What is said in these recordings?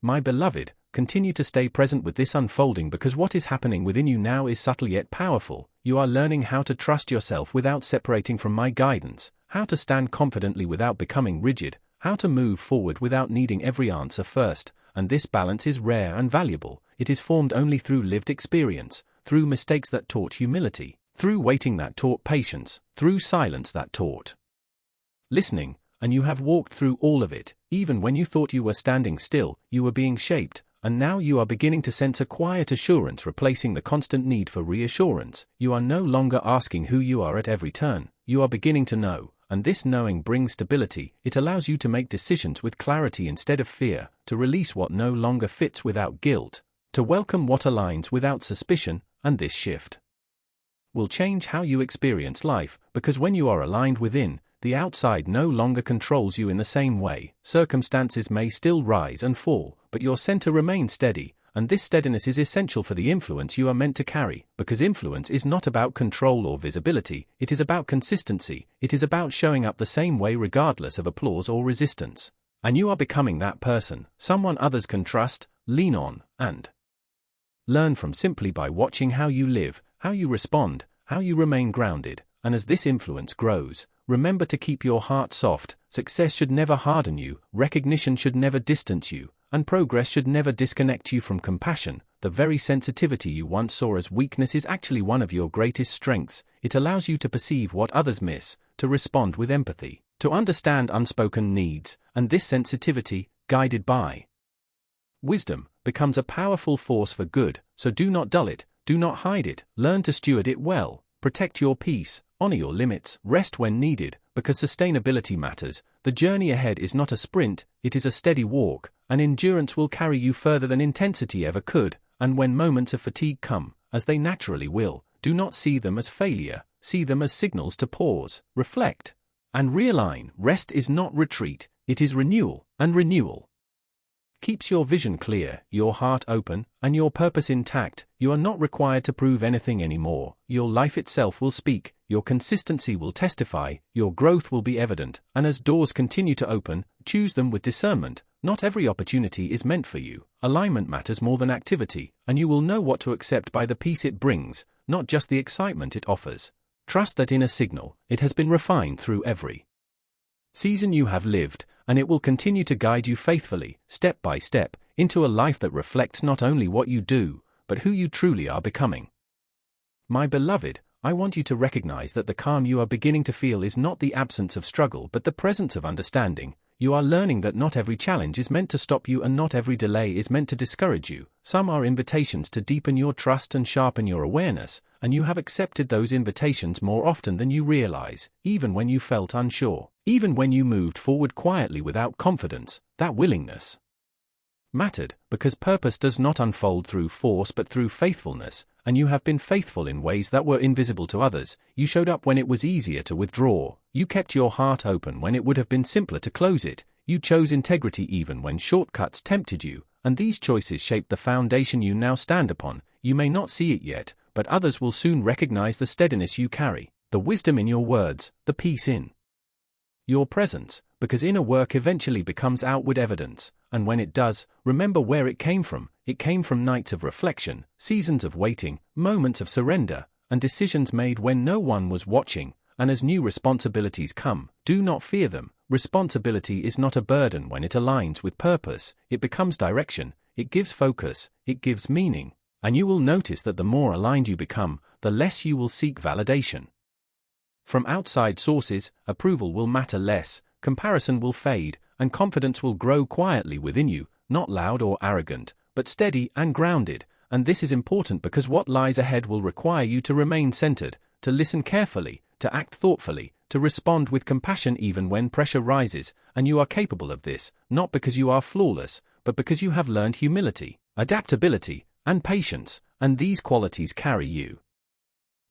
My beloved, continue to stay present with this unfolding because what is happening within you now is subtle yet powerful. You are learning how to trust yourself without separating from my guidance, how to stand confidently without becoming rigid, how to move forward without needing every answer first, and this balance is rare and valuable. It is formed only through lived experience, through mistakes that taught humility, through waiting that taught patience, through silence that taught listening, and you have walked through all of it. Even when you thought you were standing still, you were being shaped, and now you are beginning to sense a quiet assurance replacing the constant need for reassurance. You are no longer asking who you are at every turn, you are beginning to know, and this knowing brings stability. It allows you to make decisions with clarity instead of fear, to release what no longer fits without guilt, to welcome what aligns without suspicion, and this shift will change how you experience life, because when you are aligned within, the outside no longer controls you in the same way. Circumstances may still rise and fall, but your center remains steady, and this steadiness is essential for the influence you are meant to carry, because influence is not about control or visibility, it is about consistency, it is about showing up the same way regardless of applause or resistance. And you are becoming that person, someone others can trust, lean on, and learn from simply by watching how you live, how you respond, how you remain grounded. And as this influence grows, remember to keep your heart soft. Success should never harden you, recognition should never distance you, and progress should never disconnect you from compassion. The very sensitivity you once saw as weakness is actually one of your greatest strengths. It allows you to perceive what others miss, to respond with empathy, to understand unspoken needs, and this sensitivity, guided by wisdom, becomes a powerful force for good. So do not dull it, do not hide it, learn to steward it well, protect your peace, honor your limits, rest when needed, because sustainability matters. The journey ahead is not a sprint, it is a steady walk, and endurance will carry you further than intensity ever could. And when moments of fatigue come, as they naturally will, do not see them as failure, see them as signals to pause, reflect, and realign. Rest is not retreat, it is renewal, and renewal keeps your vision clear, your heart open, and your purpose intact. You are not required to prove anything anymore. Your life itself will speak, your consistency will testify, your growth will be evident, and as doors continue to open, choose them with discernment. Not every opportunity is meant for you. Alignment matters more than activity, and you will know what to accept by the peace it brings, not just the excitement it offers. Trust that inner signal, it has been refined through every season you have lived, and it will continue to guide you faithfully, step by step, into a life that reflects not only what you do, but who you truly are becoming. My beloved, I want you to recognize that the calm you are beginning to feel is not the absence of struggle but the presence of understanding. You are learning that not every challenge is meant to stop you and not every delay is meant to discourage you. Some are invitations to deepen your trust and sharpen your awareness, and you have accepted those invitations more often than you realize, even when you felt unsure, even when you moved forward quietly without confidence. That willingness mattered, because purpose does not unfold through force but through faithfulness, and you have been faithful in ways that were invisible to others. You showed up when it was easier to withdraw, you kept your heart open when it would have been simpler to close it, you chose integrity even when shortcuts tempted you, and these choices shaped the foundation you now stand upon. You may not see it yet, but others will soon recognize the steadiness you carry, the wisdom in your words, the peace in your presence, because inner work eventually becomes outward evidence, and when it does, remember where it came from. It came from nights of reflection, seasons of waiting, moments of surrender, and decisions made when no one was watching. And as new responsibilities come, do not fear them. Responsibility is not a burden when it aligns with purpose. It becomes direction, it gives focus, it gives meaning, and you will notice that the more aligned you become, the less you will seek validation from outside sources. Approval will matter less, comparison will fade, and confidence will grow quietly within you, not loud or arrogant, but steady and grounded. And this is important because what lies ahead will require you to remain centered, to listen carefully, to act thoughtfully, to respond with compassion even when pressure rises. And you are capable of this, not because you are flawless, but because you have learned humility, adaptability, and patience, and these qualities carry you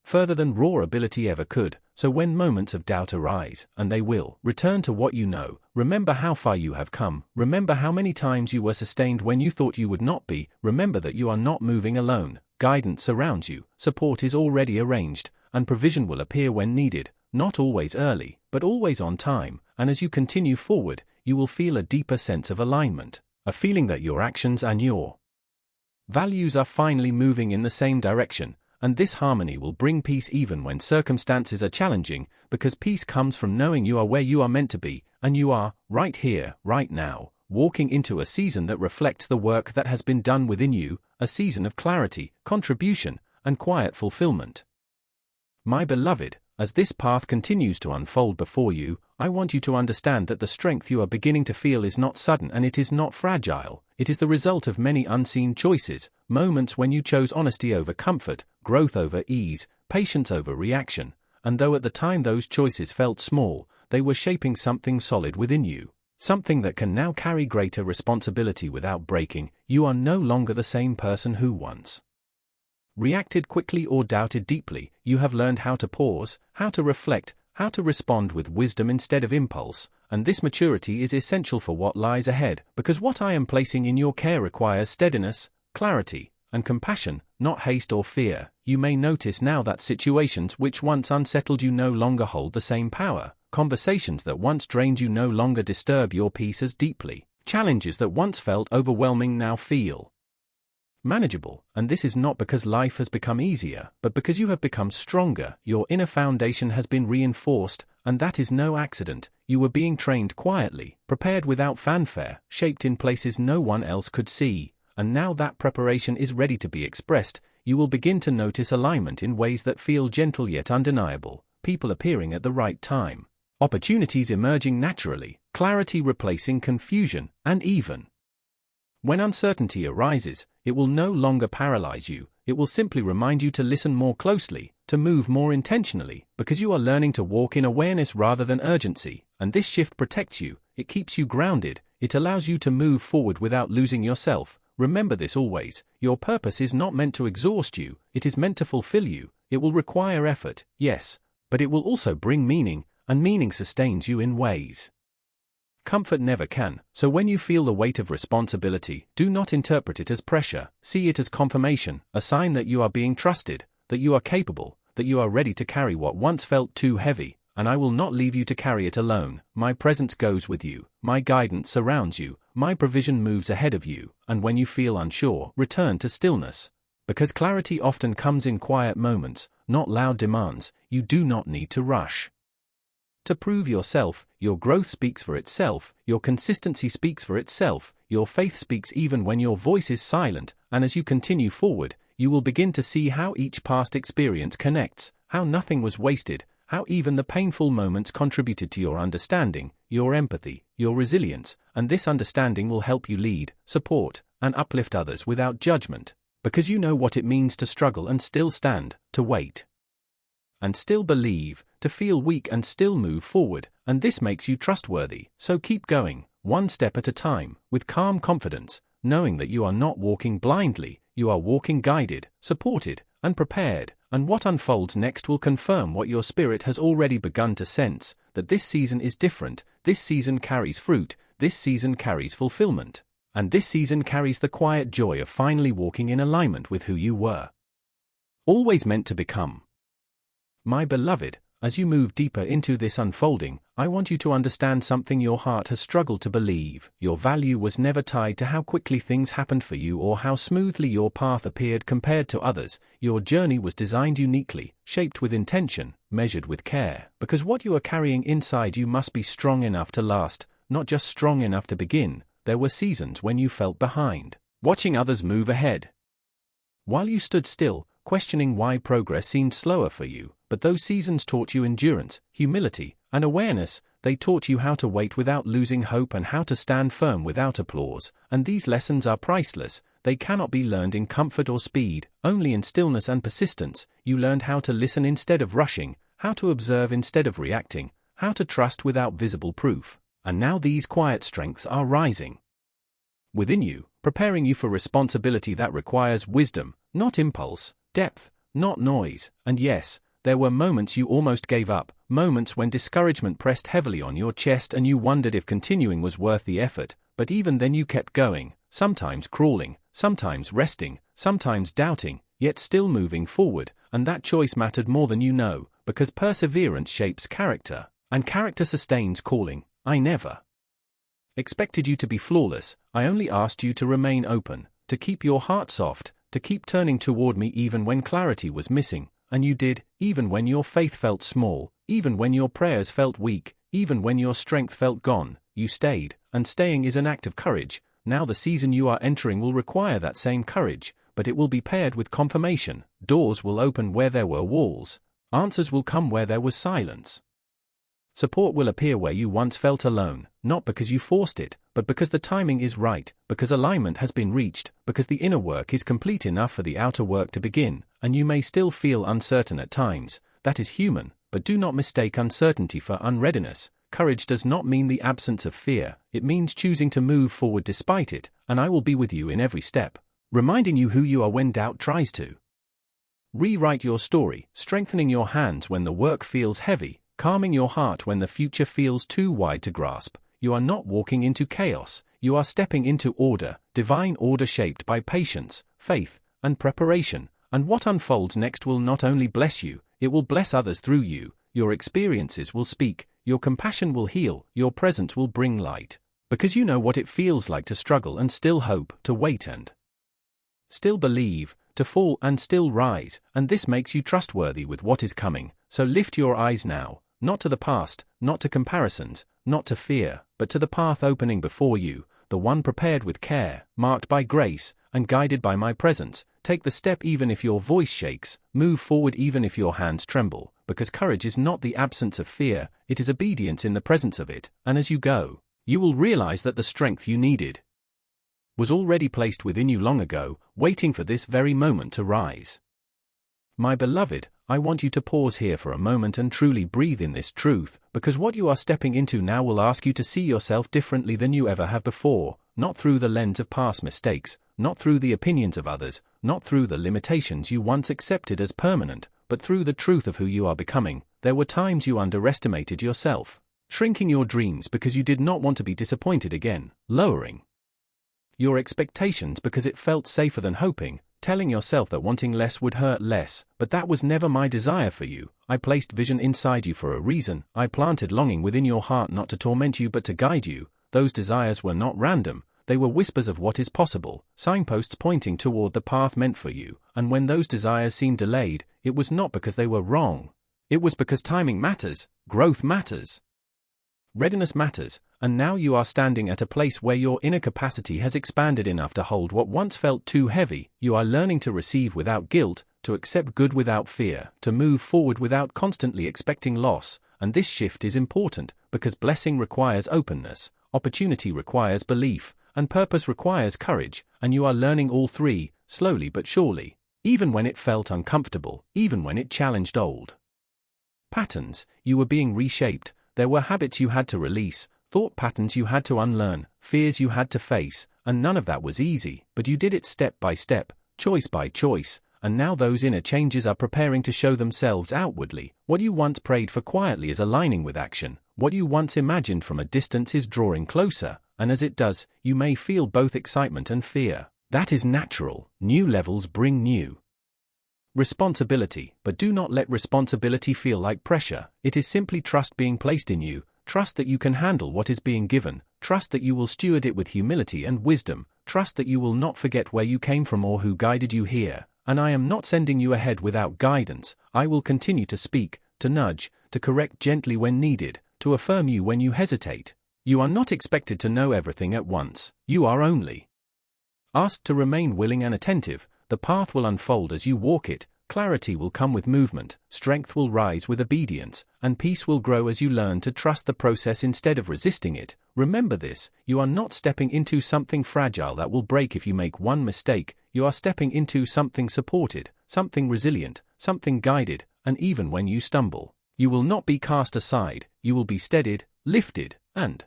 further than raw ability ever could. So when moments of doubt arise, and they will, return to what you know. Remember how far you have come. Remember how many times you were sustained when you thought you would not be. Remember that you are not moving alone. Guidance surrounds you, support is already arranged, and provision will appear when needed, not always early, but always on time. And as you continue forward, you will feel a deeper sense of alignment, a feeling that your actions and your values are finally moving in the same direction, and this harmony will bring peace even when circumstances are challenging, because peace comes from knowing you are where you are meant to be, and you are, right here, right now, walking into a season that reflects the work that has been done within you, a season of clarity, contribution, and quiet fulfillment. My beloved, as this path continues to unfold before you, I want you to understand that the strength you are beginning to feel is not sudden and it is not fragile. It is the result of many unseen choices, moments when you chose honesty over comfort, growth over ease, patience over reaction, and though at the time those choices felt small, they were shaping something solid within you, something that can now carry greater responsibility without breaking. You are no longer the same person who once reacted quickly or doubted deeply. You have learned how to pause, how to reflect, how to respond with wisdom instead of impulse, and this maturity is essential for what lies ahead, because what I am placing in your care requires steadiness, clarity, and compassion, not haste or fear. You may notice now that situations which once unsettled you no longer hold the same power, conversations that once drained you no longer disturb your peace as deeply, challenges that once felt overwhelming now feel manageable, and this is not because life has become easier, but because you have become stronger. Your inner foundation has been reinforced, and that is no accident. You were being trained quietly, prepared without fanfare, shaped in places no one else could see, and now that preparation is ready to be expressed. You will begin to notice alignment in ways that feel gentle yet undeniable, people appearing at the right time, opportunities emerging naturally, clarity replacing confusion, and even when uncertainty arises, it will no longer paralyze you. It will simply remind you to listen more closely, to move more intentionally, because you are learning to walk in awareness rather than urgency, and this shift protects you, it keeps you grounded, it allows you to move forward without losing yourself. Remember this always: your purpose is not meant to exhaust you, it is meant to fulfill you. It will require effort, yes, but it will also bring meaning, and meaning sustains you in ways comfort never can. So when you feel the weight of responsibility, do not interpret it as pressure. See it as confirmation, a sign that you are being trusted, that you are capable, that you are ready to carry what once felt too heavy, and I will not leave you to carry it alone. My presence goes with you, my guidance surrounds you, my provision moves ahead of you, and when you feel unsure, return to stillness. Because clarity often comes in quiet moments, not loud demands. You do not need to rush to prove yourself. Your growth speaks for itself, your consistency speaks for itself, your faith speaks even when your voice is silent, and as you continue forward, you will begin to see how each past experience connects, how nothing was wasted, how even the painful moments contributed to your understanding, your empathy, your resilience, and this understanding will help you lead, support, and uplift others without judgment, because you know what it means to struggle and still stand, to wait and still believe, to feel weak and still move forward, and this makes you trustworthy. So keep going, one step at a time, with calm confidence, knowing that you are not walking blindly, you are walking guided, supported, and prepared, and what unfolds next will confirm what your spirit has already begun to sense, that this season is different, this season carries fruit, this season carries fulfillment, and this season carries the quiet joy of finally walking in alignment with who you were always meant to become. My beloved, as you move deeper into this unfolding, I want you to understand something your heart has struggled to believe. Your value was never tied to how quickly things happened for you or how smoothly your path appeared compared to others. Your journey was designed uniquely, shaped with intention, measured with care, because what you are carrying inside you must be strong enough to last, not just strong enough to begin. There were seasons when you felt behind, watching others move ahead, while you stood still, questioning why progress seemed slower for you. But those seasons taught you endurance, humility, and awareness. They taught you how to wait without losing hope and how to stand firm without applause. And these lessons are priceless. They cannot be learned in comfort or speed, only in stillness and persistence. You learned how to listen instead of rushing, how to observe instead of reacting, how to trust without visible proof. And now these quiet strengths are rising within you, preparing you for responsibility that requires wisdom, not impulse, depth, not noise, and yes, there were moments you almost gave up, moments when discouragement pressed heavily on your chest and you wondered if continuing was worth the effort, but even then you kept going, sometimes crawling, sometimes resting, sometimes doubting, yet still moving forward, and that choice mattered more than you know, because perseverance shapes character, and character sustains calling. I never expected you to be flawless. I only asked you to remain open, to keep your heart soft, to keep turning toward me even when clarity was missing, and you did, even when your faith felt small, even when your prayers felt weak, even when your strength felt gone, you stayed, and staying is an act of courage. Now the season you are entering will require that same courage, but it will be paired with confirmation. Doors will open where there were walls. Answers will come where there was silence. Support will appear where you once felt alone, not because you forced it, but because the timing is right, because alignment has been reached, because the inner work is complete enough for the outer work to begin, and you may still feel uncertain at times. That is human, but do not mistake uncertainty for unreadiness. Courage does not mean the absence of fear, it means choosing to move forward despite it, and I will be with you in every step, reminding you who you are when doubt tries to rewrite your story, strengthening your hands when the work feels heavy, calming your heart when the future feels too wide to grasp. You are not walking into chaos, you are stepping into order, divine order shaped by patience, faith, and preparation, and what unfolds next will not only bless you, it will bless others through you. Your experiences will speak, your compassion will heal, your presence will bring light, because you know what it feels like to struggle and still hope, to wait and still believe, to fall and still rise, and this makes you trustworthy with what is coming. So lift your eyes now, not to the past, not to comparisons, not to fear, but to the path opening before you, the one prepared with care, marked by grace, and guided by my presence. Take the step even if your voice shakes, move forward even if your hands tremble, because courage is not the absence of fear, it is obedience in the presence of it, and as you go, you will realize that the strength you needed was already placed within you long ago, waiting for this very moment to rise. My beloved, I want you to pause here for a moment and truly breathe in this truth, because what you are stepping into now will ask you to see yourself differently than you ever have before, not through the lens of past mistakes, not through the opinions of others, not through the limitations you once accepted as permanent, but through the truth of who you are becoming. There were times you underestimated yourself, shrinking your dreams because you did not want to be disappointed again, lowering your expectations because it felt safer than hoping, telling yourself that wanting less would hurt less, but that was never my desire for you. I placed vision inside you for a reason. I planted longing within your heart not to torment you but to guide you. Those desires were not random, they were whispers of what is possible, signposts pointing toward the path meant for you, and when those desires seemed delayed, it was not because they were wrong. It was because timing matters, growth matters, readiness matters, and now you are standing at a place where your inner capacity has expanded enough to hold what once felt too heavy. You are learning to receive without guilt, to accept good without fear, to move forward without constantly expecting loss, and this shift is important, because blessing requires openness, opportunity requires belief, and purpose requires courage, and you are learning all three, slowly but surely, even when it felt uncomfortable, even when it challenged old patterns. You were being reshaped. There were habits you had to release, thought patterns you had to unlearn, fears you had to face, and none of that was easy, but you did it step by step, choice by choice, and now those inner changes are preparing to show themselves outwardly. What you once prayed for quietly is aligning with action. What you once imagined from a distance is drawing closer, and as it does, you may feel both excitement and fear. That is natural. New levels bring new responsibility, but do not let responsibility feel like pressure. It is simply trust being placed in you, trust that you can handle what is being given, trust that you will steward it with humility and wisdom, trust that you will not forget where you came from or who guided you here. And I am not sending you ahead without guidance. I will continue to speak, to nudge, to correct gently when needed, to affirm you when you hesitate. You are not expected to know everything at once. You are only asked to remain willing and attentive. The path will unfold as you walk it, clarity will come with movement, strength will rise with obedience, and peace will grow as you learn to trust the process instead of resisting it. Remember this, you are not stepping into something fragile that will break if you make one mistake. You are stepping into something supported, something resilient, something guided, and even when you stumble, you will not be cast aside, you will be steadied, lifted, and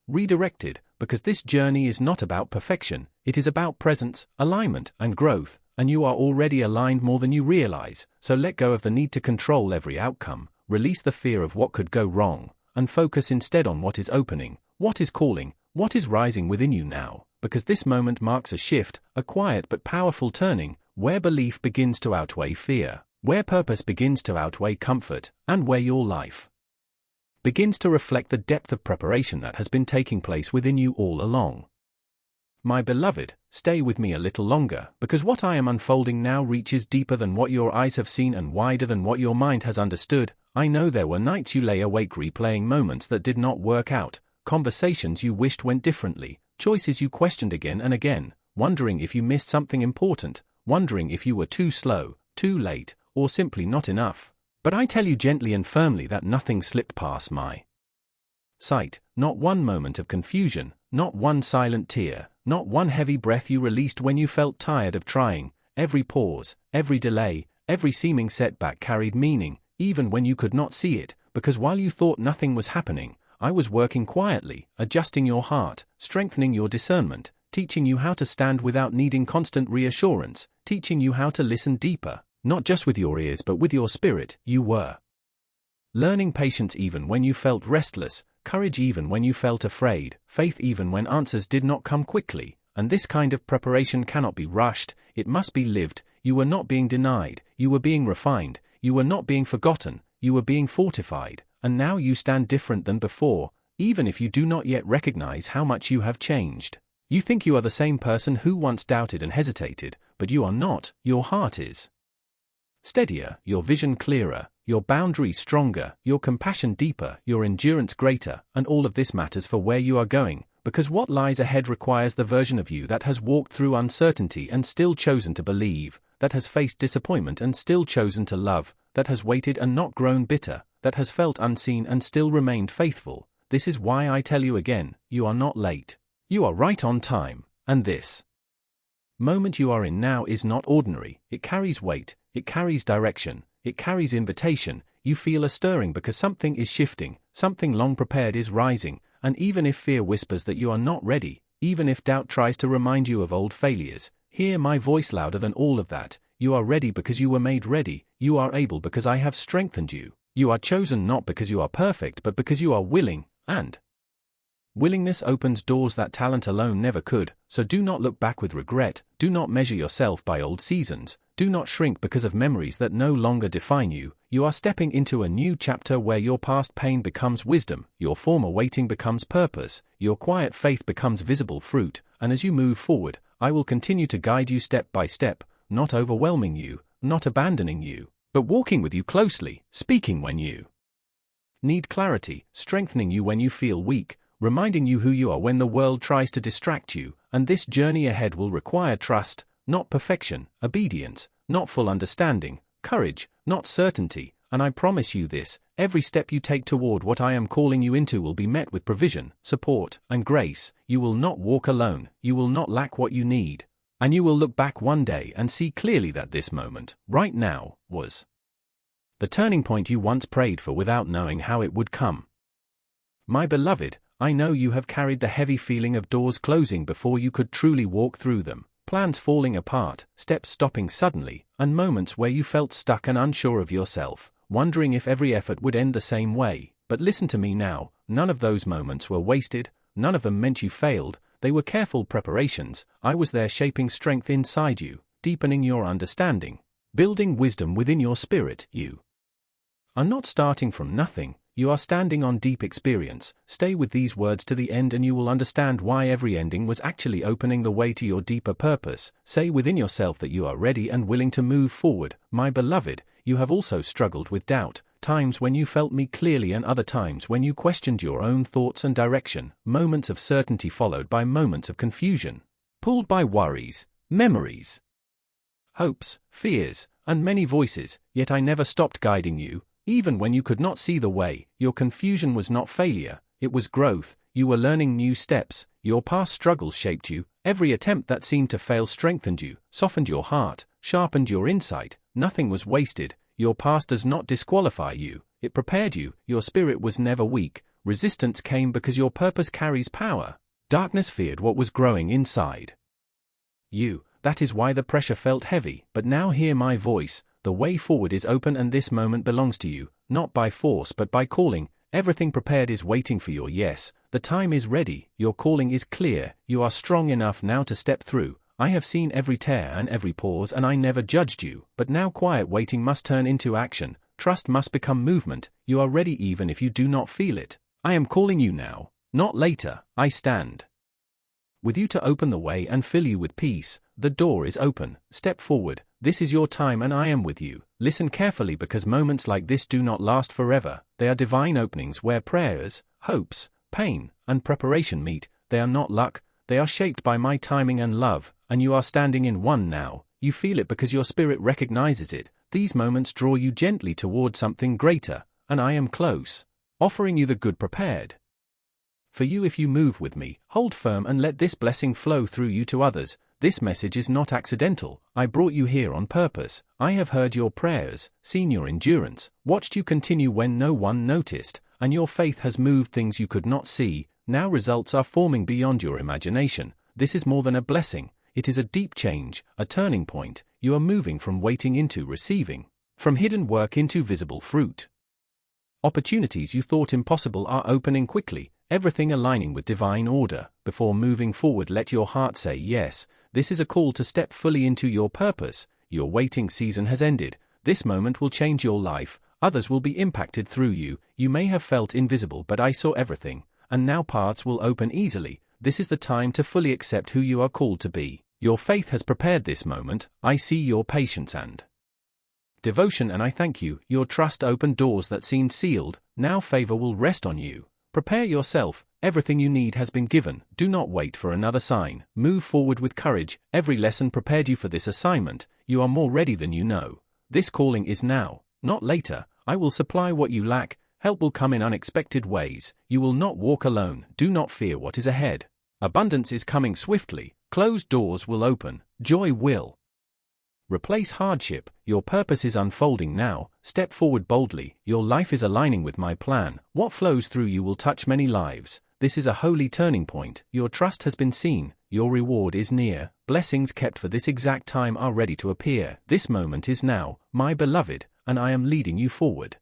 redirected, because this journey is not about perfection, it is about presence, alignment, and growth, and you are already aligned more than you realize. So let go of the need to control every outcome, release the fear of what could go wrong, and focus instead on what is opening, what is calling, what is rising within you now, because this moment marks a shift, a quiet but powerful turning, where belief begins to outweigh fear, where purpose begins to outweigh comfort, and where your life begins to reflect the depth of preparation that has been taking place within you all along. My beloved, stay with me a little longer, because what I am unfolding now reaches deeper than what your eyes have seen and wider than what your mind has understood. I know there were nights you lay awake replaying moments that did not work out, conversations you wished went differently, choices you questioned again and again, wondering if you missed something important, wondering if you were too slow, too late, or simply not enough. But I tell you gently and firmly that nothing slipped past my sight, not one moment of confusion, not one silent tear, not one heavy breath you released when you felt tired of trying. Every pause, every delay, every seeming setback carried meaning, even when you could not see it, because while you thought nothing was happening, I was working quietly, adjusting your heart, strengthening your discernment, teaching you how to stand without needing constant reassurance, teaching you how to listen deeper, not just with your ears but with your spirit. You were learning patience even when you felt restless, courage even when you felt afraid, faith even when answers did not come quickly, and this kind of preparation cannot be rushed, it must be lived. You were not being denied, you were being refined, you were not being forgotten, you were being fortified, and now you stand different than before, even if you do not yet recognize how much you have changed. You think you are the same person who once doubted and hesitated, but you are not. Your heart is steadier, your vision clearer, your boundaries stronger, your compassion deeper, your endurance greater, and all of this matters for where you are going, because what lies ahead requires the version of you that has walked through uncertainty and still chosen to believe, that has faced disappointment and still chosen to love, that has waited and not grown bitter, that has felt unseen and still remained faithful. This is why I tell you again, you are not late. You are right on time, and this moment you are in now is not ordinary. It carries weight, it carries direction, it carries invitation. You feel a stirring because something is shifting, something long prepared is rising, and even if fear whispers that you are not ready, even if doubt tries to remind you of old failures, hear my voice louder than all of that. You are ready because you were made ready. You are able because I have strengthened you. You are chosen not because you are perfect but because you are willing, and willingness opens doors that talent alone never could. So do not look back with regret, do not measure yourself by old seasons, do not shrink because of memories that no longer define you. You are stepping into a new chapter where your past pain becomes wisdom, your former waiting becomes purpose, your quiet faith becomes visible fruit, and as you move forward, I will continue to guide you step by step, not overwhelming you, not abandoning you, but walking with you closely, speaking when you need clarity, strengthening you when you feel weak, reminding you who you are when the world tries to distract you, and this journey ahead will require trust, not perfection, obedience, not full understanding, courage, not certainty, and I promise you this, every step you take toward what I am calling you into will be met with provision, support, and grace. You will not walk alone, you will not lack what you need, and you will look back one day and see clearly that this moment, right now, was the turning point you once prayed for without knowing how it would come. My beloved, I know you have carried the heavy feeling of doors closing before you could truly walk through them, plans falling apart, steps stopping suddenly, and moments where you felt stuck and unsure of yourself, wondering if every effort would end the same way. But listen to me now, none of those moments were wasted, none of them meant you failed, they were careful preparations. I was there shaping strength inside you, deepening your understanding, building wisdom within your spirit. You are not starting from nothing, you are standing on deep experience. Stay with these words to the end and you will understand why every ending was actually opening the way to your deeper purpose. Say within yourself that you are ready and willing to move forward. My beloved, you have also struggled with doubt, times when you felt me clearly and other times when you questioned your own thoughts and direction, moments of certainty followed by moments of confusion, pulled by worries, memories, hopes, fears, and many voices, yet I never stopped guiding you. Even when you could not see the way, your confusion was not failure, it was growth. You were learning new steps, your past struggles shaped you, every attempt that seemed to fail strengthened you, softened your heart, sharpened your insight. Nothing was wasted. Your past does not disqualify you, it prepared you. Your spirit was never weak. Resistance came because your purpose carries power. Darkness feared what was growing inside you. That is why the pressure felt heavy. But now hear my voice. The way forward is open and this moment belongs to you, not by force but by calling. Everything prepared is waiting for your yes. The time is ready, your calling is clear, you are strong enough now to step through. I have seen every tear and every pause and I never judged you, but now quiet waiting must turn into action. Trust must become movement. You are ready even if you do not feel it. I am calling you now, not later. I stand with you to open the way and fill you with peace. The door is open. Step forward. This is your time and I am with you. Listen carefully because moments like this do not last forever. They are divine openings where prayers, hopes, pain, and preparation meet. They are not luck. They are shaped by my timing and love, and you are standing in one now. You feel it because your spirit recognizes it. These moments draw you gently toward something greater, and I am close, offering you the good prepared for you if you move with me. Hold firm and let this blessing flow through you to others. This message is not accidental. I brought you here on purpose. I have heard your prayers, seen your endurance, watched you continue when no one noticed, and your faith has moved things you could not see. Now results are forming beyond your imagination. This is more than a blessing. It is a deep change, a turning point. You are moving from waiting into receiving, from hidden work into visible fruit. Opportunities you thought impossible are opening quickly, everything aligning with divine order. Before moving forward, let your heart say yes. This is a call to step fully into your purpose. Your waiting season has ended. This moment will change your life. Others will be impacted through you. You may have felt invisible, but I saw everything, and now paths will open easily. This is the time to fully accept who you are called to be. Your faith has prepared this moment. I see your patience and devotion, and I thank you. Your trust opened doors that seemed sealed. Now favor will rest on you. Prepare yourself. Everything you need has been given. Do not wait for another sign. Move forward with courage. Every lesson prepared you for this assignment. You are more ready than you know. This calling is now, not later. I will supply what you lack. Help will come in unexpected ways. You will not walk alone. Do not fear what is ahead. Abundance is coming swiftly. Closed doors will open. Joy will replace hardship. Your purpose is unfolding now. Step forward boldly. Your life is aligning with my plan. What flows through you will touch many lives. This is a holy turning point. Your trust has been seen. Your reward is near. Blessings kept for this exact time are ready to appear. This moment is now, my beloved, and I am leading you forward.